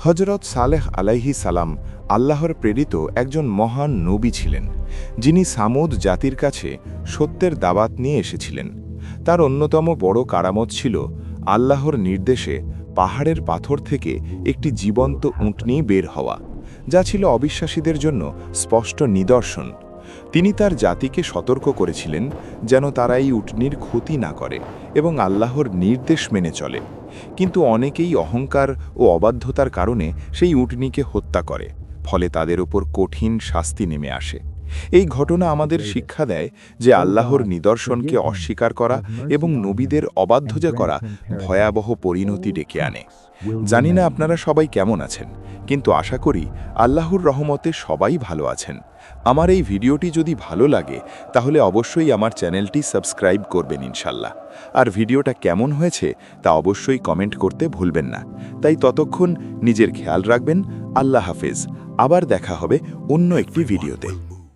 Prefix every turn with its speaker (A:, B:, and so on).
A: হজরত সালেহ আলাইহি সালাম আল্লাহর প্রেরিত একজন মহান নবী ছিলেন, যিনি সামুদ জাতির কাছে সত্যের দাওয়াত নিয়ে এসেছিলেন। তার অন্যতম বড় কারামত ছিল আল্লাহর নির্দেশে পাহাড়ের পাথর থেকে একটি জীবন্ত উটনী বের হওয়া, যা ছিল অবিশ্বাসীদের জন্য স্পষ্ট নিদর্শন। তিনি তার জাতিকে সতর্ক করেছিলেন যেন তারা এই উটনীর ক্ষতি না করে এবং আল্লাহর নির্দেশ মেনে চলে। কিন্তু অনেকেই অহংকার ও অবাধ্যতার কারণে সেই উটনীকে হত্যা করে, ফলে তাদের উপর কঠিন শাস্তি নেমে আসে। এই ঘটনা আমাদের শিক্ষা দেয় যে আল্লাহর নিদর্শনকে অস্বীকার করা এবং নবীদের অবাধ্যতা করা ভয়াবহ পরিণতি ডেকে আনে। জানি না আপনারা সবাই কেমন আছেন, কিন্তু আশা করি আল্লাহর রহমতে সবাই ভালো আছেন। আমার এই ভিডিওটি যদি ভালো লাগে তাহলে অবশ্যই আমার চ্যানেলটি সাবস্ক্রাইব করবেন ইনশাল্লাহ। আর ভিডিওটা কেমন হয়েছে তা অবশ্যই কমেন্ট করতে ভুলবেন না। তাই ততক্ষণ নিজের খেয়াল রাখবেন। আল্লাহ হাফেজ। আবার দেখা হবে অন্য একটি ভিডিওতে।